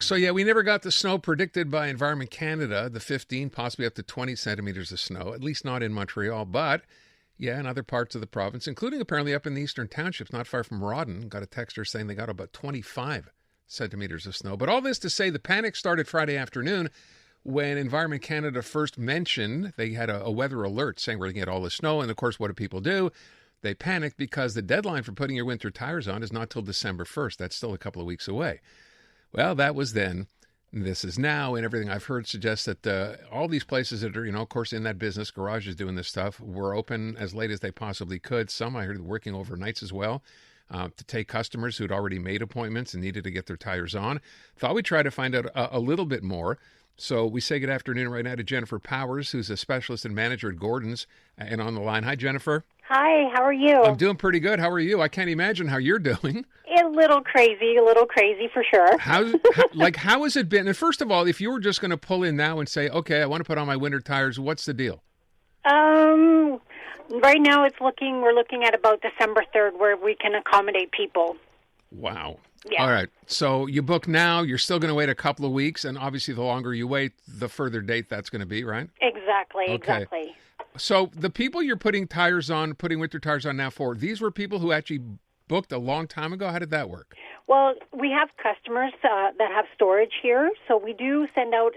So, yeah, we never got the snow predicted by Environment Canada, the 15, possibly up to 20 centimeters of snow, at least not in Montreal. But, yeah, in other parts of the province, including apparently up in the eastern townships, not far from Rawdon, got a texter saying they got about 25 centimeters of snow. But all this to say the panic started Friday afternoon when Environment Canada first mentioned they had a weather alert saying we're going to get all the snow. And, of course, what do people do? They panicked because the deadline for putting your winter tires on is not till December 1st. That's still a couple of weeks away. Well, that was then. This is now, and everything I've heard suggests that all these places that are, of course, in that business, garages doing this stuff, were open as late as they possibly could. Some I heard working overnights as well to take customers who'd already made appointments and needed to get their tires on. Thought we'd try to find out a little bit more. So we say good afternoon right now to Jennifer Powers, who's a specialist and manager at Gordon's, and on the line. Hi, Jennifer. Hi, how are you? I'm doing pretty good. How are you? I can't imagine how you're doing. A little crazy for sure. How has it been? And first of all, if you were just going to pull in now and say, okay, I want to put on my winter tires, what's the deal? Right now we're looking at about December 3rd where we can accommodate people. Wow. Yeah. All right. So you book now, you're still going to wait a couple of weeks, and obviously the longer you wait, the further date that's going to be, right? Exactly. So the people you're putting winter tires on now for, these were people who actually booked a long time ago? How did that work? Well, we have customers that have storage here, so we do send out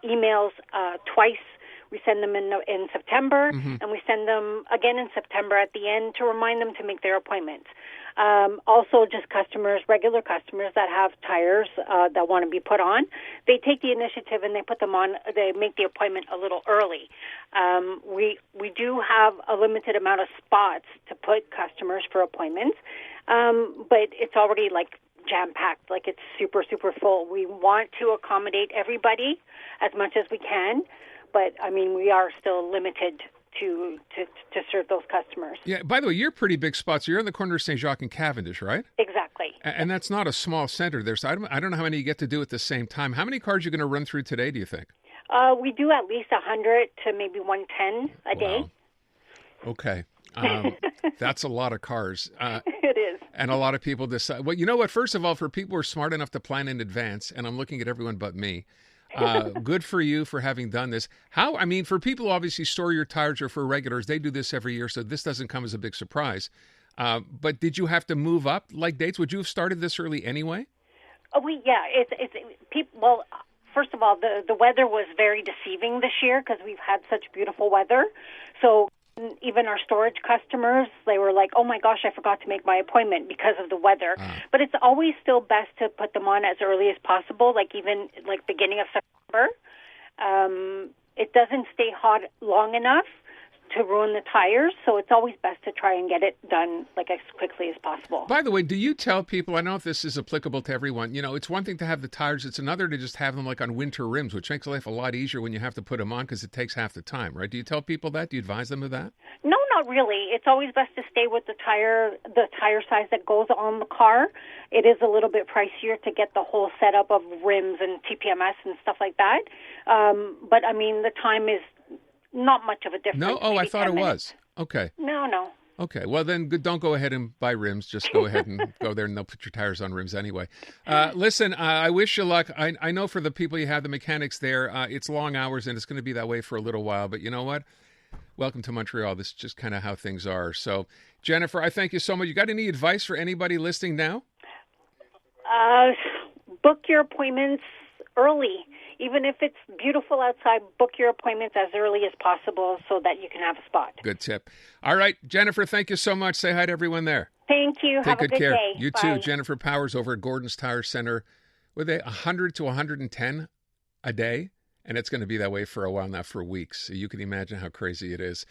emails twice. We send them in September, and we send them again in September at the end to remind them to make their appointments. Also, just regular customers that have tires that want to be put on, they take the initiative and they put them on. They make the appointment a little early. We do have a limited amount of spots to put customers for appointments, but it's already jam-packed, it's super, super full. We want to accommodate everybody as much as we can, but, we are still limited to serve those customers. Yeah, by the way, you're pretty big spots. You're on the corner of St. Jacques and Cavendish, right? Exactly. And that's not a small center there, so I don't know how many you get to do at the same time. How many cars are you going to run through today, do you think? We do at least 100 to maybe 110 a day. Okay. That's a lot of cars. It is. And a lot of people decide. Well, you know what? First of all, for people who are smart enough to plan in advance, and I'm looking at everyone but me, good for you for having done this. For people who obviously store your tires or for regulars, they do this every year, so this doesn't come as a big surprise. But did you have to move up dates? Would you have started this early anyway? It's people. Well, first of all, the weather was very deceiving this year because we've had such beautiful weather. So even our storage customers, they were like, oh my gosh, I forgot to make my appointment because of the weather. But it's always still best to put them on as early as possible, even beginning of September. It doesn't stay hot long enough to ruin the tires, so it's always best to try and get it done as quickly as possible. By the way, do you tell people, I don't know if this is applicable to everyone, it's one thing to have the tires, it's another to just have them on winter rims, which makes life a lot easier when you have to put them on because it takes half the time, right? Do you tell people that? Do you advise them of that? No, not really. It's always best to stay with the tire size that goes on the car. It is a little bit pricier to get the whole setup of rims and TPMS and stuff like that. But the time is not much of a difference. No? Oh, I thought it was. Okay. No. Okay. Well, then don't go ahead and buy rims. Just go ahead and go there and they'll put your tires on rims anyway. Listen, I wish you luck. I know for the people you have, the mechanics there, it's long hours and it's going to be that way for a little while. But you know what? Welcome to Montreal. This is just kind of how things are. So, Jennifer, I thank you so much. You got any advice for anybody listening now? Book your appointments early. Even if it's beautiful outside, book your appointments as early as possible so that you can have a spot. Good tip. All right, Jennifer, thank you so much. Say hi to everyone there. Thank you. Take have good a good care. day. You Bye. too. Jennifer Powers over at Gordon's Tire Center with 100 to 110 a day, and it's going to be that way for a while now, for weeks. So you can imagine how crazy it is.